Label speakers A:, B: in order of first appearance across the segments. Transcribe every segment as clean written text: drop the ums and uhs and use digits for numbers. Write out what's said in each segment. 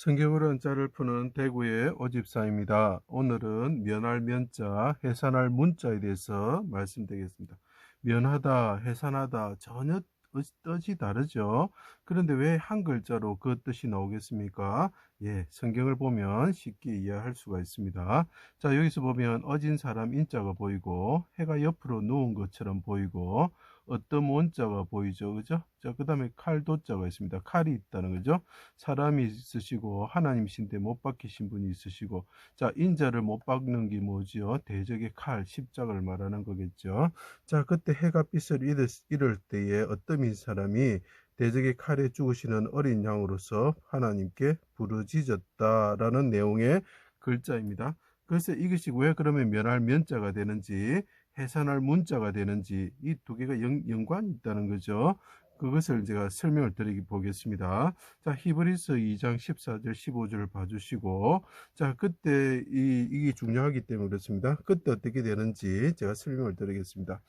A: 성경으로 한자를 푸는 대구의 오집사입니다. 오늘은 면할 면자, 해산할 문자에 대해서 말씀드리겠습니다. 면하다, 해산하다 전혀 뜻이 다르죠. 그런데 왜 한 글자로 그 뜻이 나오겠습니까? 성경을 보면 쉽게 이해할 수가 있습니다. 자, 여기서 보면 어진 사람 인자가 보이고 해가 옆으로 누운 것처럼 보이고 어떤 원자가 보이죠. 그죠? 자, 그 다음에 칼도자가 있습니다. 칼이 있다는 거죠. 사람이 있으시고 하나님이신데 못 박히신 분이 있으시고, 자, 인자를 못 박는 게 뭐지요? 대적의 칼, 십자가를 말하는 거겠죠. 자, 그때 해가 빛을 잃을 때에 어떤 사람이 대적의 칼에 죽으시는 어린 양으로서 하나님께 부르짖었다라는 내용의 글자입니다. 그래서 이것이 왜 그러면 면할 면자가 되는지, 해산할 문자가 되는지 이 두 개가 연관이 있다는 거죠. 그것을 제가 설명을 드리기 보겠습니다. 자, 히브리서 2장 14절 15절을 봐주시고, 자, 그때 이게 중요하기 때문에 그렇습니다. 그때 어떻게 되는지 제가 설명을 드리겠습니다.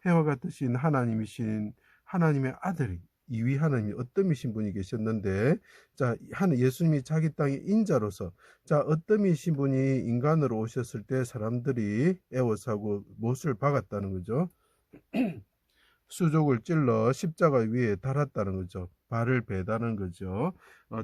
A: 해와 같으신 하나님이신 하나님의 아들이 이위 하나님이 어떠미신 분이 계셨는데, 자, 예수님이 자기 땅의 인자로서, 자, 어떠미신 분이 인간으로 오셨을 때 사람들이 애워싸고 못을 박았다는 거죠. 수족을 찔러 십자가 위에 달았다는 거죠. 발을 베다는 거죠.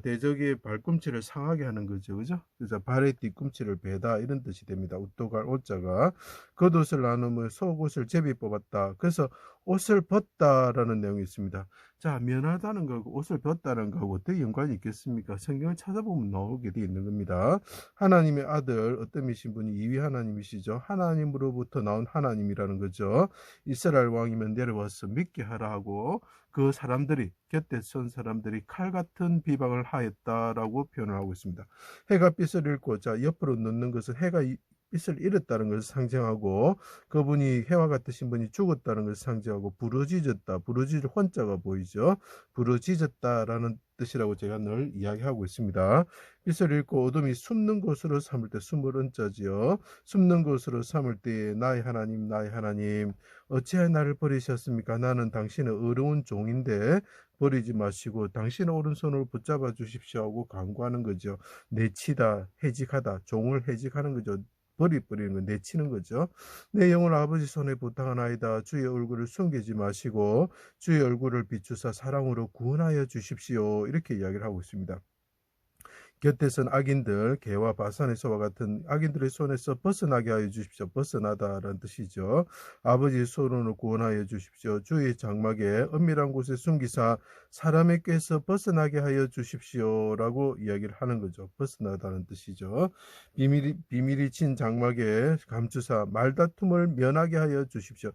A: 대적의 발꿈치를 상하게 하는 거죠. 그죠? 그래서 발의 뒤꿈치를 베다 이런 뜻이 됩니다. 우토갈 오자가 겉옷을 나누며 속옷을 제비 뽑았다. 그래서 옷을 벗다라는 내용이 있습니다. 자, 면하다는 거고 옷을 벗다는 거하고 어떻게 연관이 있겠습니까? 성경을 찾아보면 나오게 되어 있는 겁니다. 하나님의 아들 어떠미신 분이 이위 하나님이시죠. 하나님으로부터 나온 하나님이라는 거죠. 이스라엘 왕이면 내려와서 믿게 하라 하고 그 사람들이 곁에 선 사람들이 칼 같은 비방을 하였다라고 표현을 하고 있습니다. 해가 빛을 잃고 자 옆으로 넣는 것은 해가 빛을 잃었다는 것을 상징하고 그분이 해와 같으신 분이 죽었다는 것을 상징하고 부르짖었다. 부르짖을 혼자가 보이죠. 부르짖었다라는 뜻이라고 제가 늘 이야기하고 있습니다. 빛을 잃고 어둠이 숨는 곳으로 삼을 때 숨을 은자지요. 숨는 곳으로 삼을 때에 나의 하나님 어찌하여 나를 버리셨습니까? 나는 당신의 어려운 종인데 버리지 마시고 당신의 오른손으로 붙잡아 주십시오 하고 간구하는 거죠. 내치다, 해직하다, 종을 해직하는 거죠. 버리는 거, 내치는 거죠. 내 영혼 아버지 손에 부탁하나이다. 주의 얼굴을 숨기지 마시고 주의 얼굴을 비추사 사랑으로 구원하여 주십시오. 이렇게 이야기를 하고 있습니다. 곁에선 악인들, 개와 바산의 소와 같은 악인들의 손에서 벗어나게 하여 주십시오. 벗어나다라는 뜻이죠. 아버지의 손으로 구원하여 주십시오. 주의 장막에 은밀한 곳에 숨기사 사람의 꾀에서 벗어나게 하여 주십시오라고 이야기를 하는 거죠. 벗어나다는 뜻이죠. 비밀이 친 장막에 감추사 말다툼을 면하게 하여 주십시오.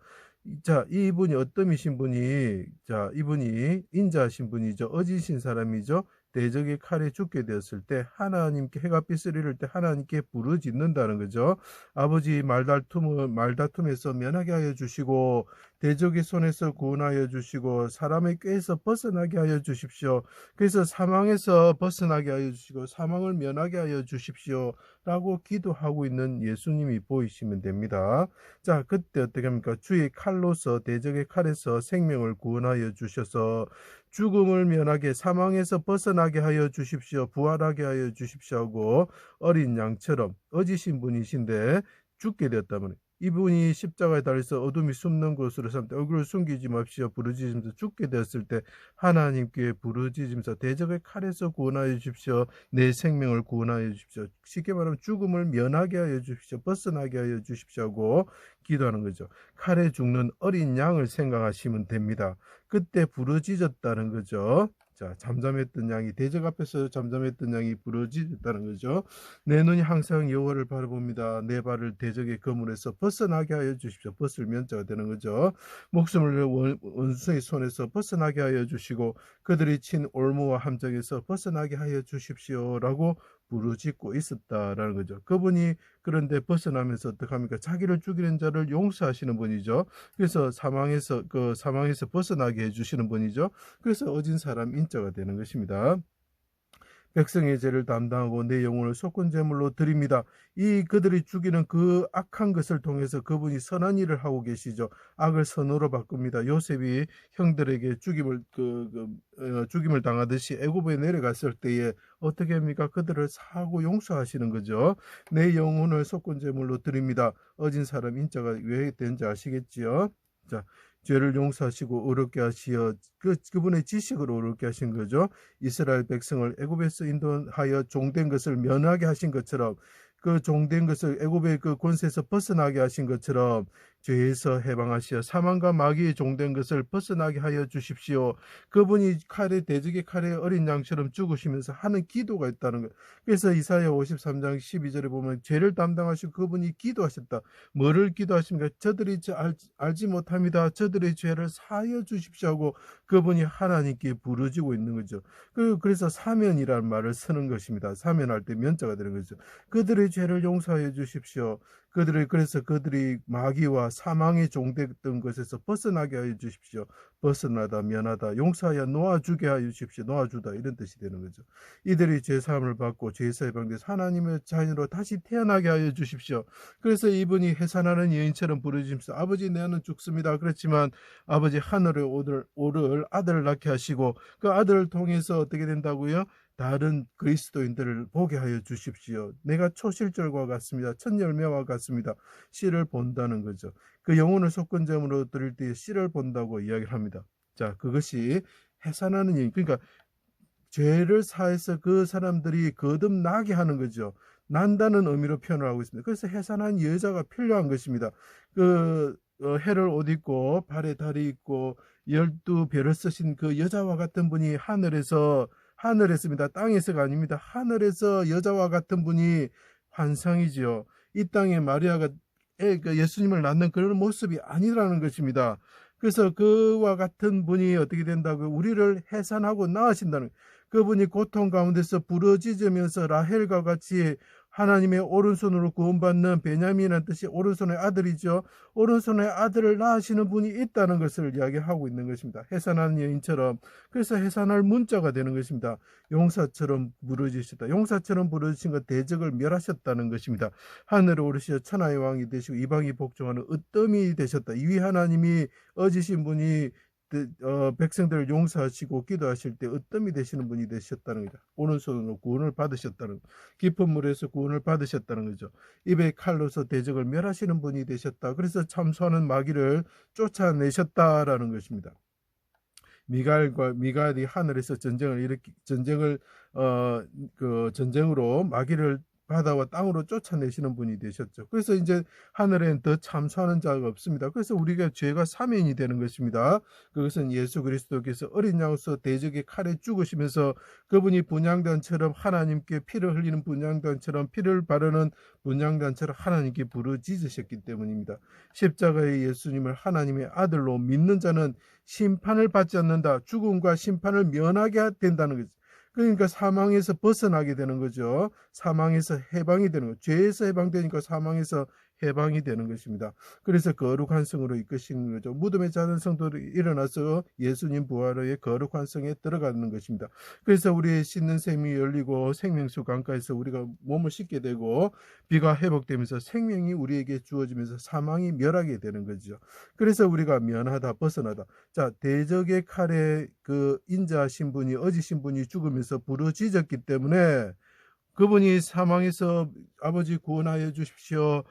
A: 자, 이분이 어떠미신 분이, 자, 이분이 인자하신 분이죠. 어지신 사람이죠. 대적의 칼에 죽게 되었을 때 하나님께 해가 빛을 잃을 때 하나님께 부르짖는다는 거죠. 아버지 말다툼에서 면하게 하여 주시고 대적의 손에서 구원하여 주시고 사람의 꾀에서 벗어나게 하여 주십시오. 그래서 사망에서 벗어나게 하여 주시고 사망을 면하게 하여 주십시오 라고 기도하고 있는 예수님이 보이시면 됩니다. 자, 그때 어떻게 합니까? 주의 칼로서 대적의 칼에서 생명을 구원하여 주셔서 죽음을 면하게 사망에서 벗어나게 하여 주십시오. 부활하게 하여 주십시오 하고 어린 양처럼 어지신 분이신데 죽게 되었다면 이분이 십자가에 달려서 어둠이 숨는 곳으로 삼을 때 얼굴을 숨기지 마십시오. 부르짖으면서 죽게 되었을 때 하나님께 부르짖으면서 대적의 칼에서 구원하여 주십시오. 내 생명을 구원하여 주십시오. 쉽게 말하면 죽음을 면하게 하여 주십시오. 벗어나게 하여 주십시오 하고 기도하는 거죠. 칼에 죽는 어린 양을 생각하시면 됩니다. 그때 부르짖었다는 거죠. 자, 잠잠했던 양이 대적 앞에서 잠잠했던 양이 부르짖었다는 거죠. 내 눈이 항상 여호와를 바라봅니다. 내 발을 대적의 거물에서 벗어나게 하여 주십시오. 벗을 면자가 되는 거죠. 목숨을 원수의 손에서 벗어나게 하여 주시고 그들이 친 올무와 함정에서 벗어나게 하여 주십시오라고 부르짖고 있었다라는 거죠. 그분이 그런데 벗어나면서 어떡합니까? 자기를 죽이는 자를 용서하시는 분이죠. 그래서 사망에서 벗어나게 해주시는 분이죠. 그래서 어진 사람 인자가 되는 것입니다. 백성의 죄를 담당하고 내 영혼을 속건 제물로 드립니다. 이 그들이 죽이는 그 악한 것을 통해서 그분이 선한 일을 하고 계시죠. 악을 선으로 바꿉니다. 요셉이 형들에게 죽임을 당하듯이 애굽에 내려갔을 때에 어떻게 합니까? 그들을 사하고 용서하시는 거죠. 내 영혼을 속건제물로 드립니다. 어진 사람 인자가 왜 된지 아시겠지요? 자, 죄를 용서하시고 의롭게 하시어 그분의 지식으로 의롭게 하신 거죠. 이스라엘 백성을 애굽에서 인도하여 종된 것을 면하게 하신 것처럼, 그 종된 것을 애굽의 그 권세에서 벗어나게 하신 것처럼 죄에서 해방하시어 사망과 마귀의 종된 것을 벗어나게 하여 주십시오. 그분이 대적의 칼에 어린 양처럼 죽으시면서 하는 기도가 있다는 거예요. 그래서 이사야 53장 12절에 보면 죄를 담당하시고 그분이 기도하셨다. 뭐를 기도하십니까? 저들이 알지 못합니다. 저들의 죄를 사하여 주십시오 하고 그분이 하나님께 부르짖고 있는 거죠. 그래서 사면이라는 말을 쓰는 것입니다. 사면할 때 면자가 되는 거죠. 그들의 죄를 용서하여 주십시오. 그래서 그들이 마귀와 사망에 종됐던 것에서 벗어나게 하여 주십시오. 벗어나다, 면하다, 용서하여 놓아주게 하여 주십시오. 놓아주다, 이런 뜻이 되는 거죠. 이들이 죄사함을 받고 죄에서 해방돼서 하나님의 자녀로 다시 태어나게 하여 주십시오. 그래서 이분이 해산하는 여인처럼 부르짖으면서 아버지, 나는 죽습니다. 그렇지만 아버지, 하늘에 오를 아들을 낳게 하시고 그 아들을 통해서 어떻게 된다고요? 다른 그리스도인들을 보게 하여 주십시오. 내가 초실절과 같습니다. 첫 열매와 같습니다. 씨를 본다는 거죠. 그 영혼을 속건제물로 드릴 때 씨를 본다고 이야기를 합니다. 자, 그것이 해산하는 일, 그러니까 죄를 사해서 그 사람들이 거듭나게 하는 거죠. 난다는 의미로 표현을 하고 있습니다. 그래서 해산한 여자가 필요한 것입니다. 해를 옷 입고 발에 다리 있고 12별을 쓰신 그 여자와 같은 분이 하늘에서입니다. 땅에서가 아닙니다. 하늘에서 여자와 같은 분이 환상이지요. 이 땅에 마리아가 예수님을 낳는 그런 모습이 아니라는 것입니다. 그래서 그와 같은 분이 어떻게 된다고? 우리를 해산하고 낳으신다는, 그분이 고통 가운데서 부르짖으면서 라헬과 같이 하나님의 오른손으로 구원받는 베냐민이라는 뜻이 오른손의 아들이죠. 오른손의 아들을 낳으시는 분이 있다는 것을 이야기하고 있는 것입니다. 해산하는 여인처럼. 그래서 해산할 문자가 되는 것입니다. 용사처럼 부르짖으셨다. 용사처럼 부르짖으신 것, 대적을 멸하셨다는 것입니다. 하늘에 오르시어 천하의 왕이 되시고 이방이 복종하는 으뜸이 되셨다. 이 하나님이 어지신 분이 백성들을 용서하시고 기도하실 때 으뜸이 되시는 분이 되셨다는 거죠. 오른손으로 구원을 받으셨다는, 깊은 물에서 구원을 받으셨다는 거죠. 입의 칼로서 대적을 멸하시는 분이 되셨다. 그래서 참소하는 마귀를 쫓아내셨다라는 것입니다. 미갈이 하늘에서 전쟁으로 마귀를 바다와 땅으로 쫓아내시는 분이 되셨죠. 그래서 이제 하늘엔 더 참소하는 자가 없습니다. 그래서 우리가 죄가 사면이 되는 것입니다. 그것은 예수 그리스도께서 어린 양으로서 대적의 칼에 죽으시면서 그분이 분향단처럼 하나님께 피를 흘리는 분향단처럼, 피를 바르는 분향단처럼 하나님께 부르짖으셨기 때문입니다. 십자가의 예수님을 하나님의 아들로 믿는 자는 심판을 받지 않는다. 죽음과 심판을 면하게 된다는 거죠. 그러니까 사망에서 벗어나게 되는 거죠. 사망에서 해방이 되는 거죠. 죄에서 해방되니까 사망에서 해방이 되는 것입니다. 그래서 거룩한 성으로 이끄시는 거죠. 무덤에 자는 성도들이 일어나서 예수님 부활의 거룩한 성에 들어가는 것입니다. 그래서 우리의 씻는 샘이 열리고 생명수 강가에서 우리가 몸을 씻게 되고 비가 회복되면서 생명이 우리에게 주어지면서 사망이 멸하게 되는 거죠. 그래서 우리가 면하다, 벗어나다. 자, 대적의 칼에 그 인자하신 분이, 어지신 분이 죽으면서 부르짖었기 때문에 그분이 사망에서 아버지 구원하여 주십시오.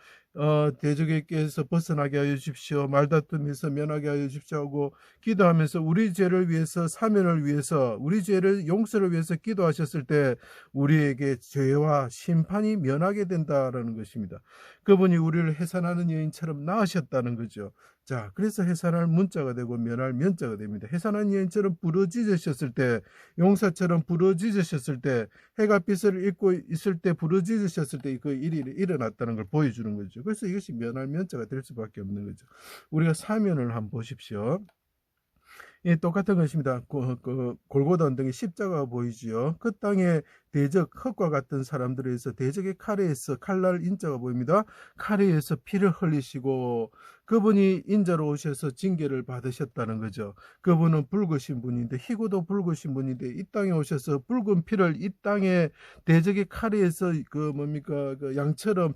A: 대적에게서 벗어나게 하여 주십시오. 말다툼에서 면하게 하여 주십시오 하고 기도하면서 우리 죄를 위해서, 사면을 위해서, 우리 죄를 용서를 위해서 기도하셨을 때 우리에게 죄와 심판이 면하게 된다라는 것입니다. 그분이 우리를 해산하는 여인처럼 낳으셨다는 거죠. 자, 그래서 해산할 문자가 되고 면할 면자가 됩니다. 해산한 여인처럼 부르짖으셨을 때, 용사처럼 부르짖으셨을 때, 해가 빛을 입고 있을 때 부르짖으셨을 때 그 일이 일어났다는 걸 보여주는 거죠. 그래서 이것이 면할 면자가 될 수밖에 없는 거죠. 우리가 사면을 한번 보십시오. 예, 똑같은 것입니다. 골고다 언덕에 십자가가 보이지요. 그 땅에 대적, 흑과 같은 사람들에 의해서 대적의 칼에서 칼날 인자가 보입니다. 칼에 의해서 피를 흘리시고 그분이 인자로 오셔서 징계를 받으셨다는 거죠. 그분은 붉으신 분인데, 희고도 붉으신 분인데 이 땅에 오셔서 붉은 피를, 이 땅에 대적의 칼에 의해서 양처럼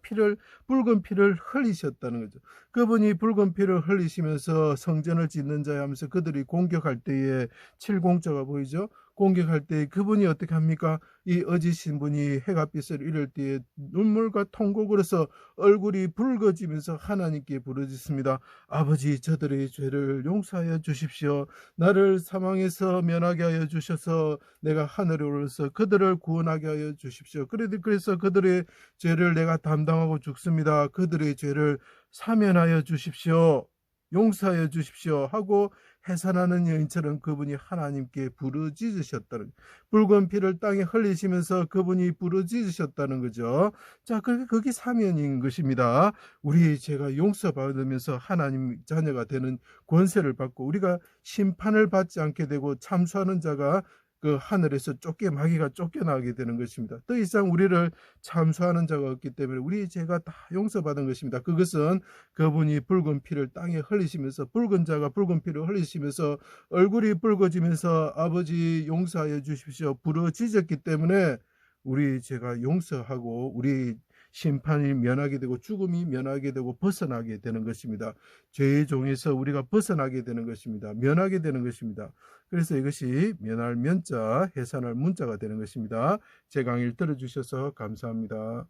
A: 붉은 피를 흘리셨다는 거죠. 그분이 붉은 피를 흘리시면서 성전을 짓는 자야 하면서 그들이 공격할 때에 칠공자가 보이죠. 공격할 때 그분이 어떻게 합니까? 이 어지신 분이 해가 빛을 잃을 때에 눈물과 통곡으로서 얼굴이 붉어지면서 하나님께 부르짖습니다. 아버지, 저들의 죄를 용서하여 주십시오. 나를 사망에서 면하게 하여 주셔서 내가 하늘에 올라서 그들을 구원하게 하여 주십시오. 그래서 그들의 죄를 내가 담당하고 죽습니다. 그들의 죄를 사면하여 주십시오. 용서하여 주십시오 하고 해산하는 여인처럼 그분이 하나님께 부르짖으셨다는, 붉은 피를 땅에 흘리시면서 그분이 부르짖으셨다는 거죠. 자, 그게 사면인 것입니다. 우리 죄가 용서받으면서 하나님 자녀가 되는 권세를 받고 우리가 심판을 받지 않게 되고 참수하는 자가 그 하늘에서 마귀가 쫓겨나게 되는 것입니다. 더 이상 우리를 참수하는 자가 없기 때문에 우리 죄가 다 용서받은 것입니다. 그것은 그분이 붉은 피를 땅에 흘리시면서, 붉은 자가 붉은 피를 흘리시면서 얼굴이 붉어지면서 아버지 용서하여 주십시오 부르짖었기 때문에 우리 죄가 용서하고 우리 심판이 면하게 되고 죽음이 면하게 되고 벗어나게 되는 것입니다. 죄의 종에서 우리가 벗어나게 되는 것입니다. 면하게 되는 것입니다. 그래서 이것이 면할 면자, 해산할 문자가 되는 것입니다. 제 강의를 들어주셔서 감사합니다.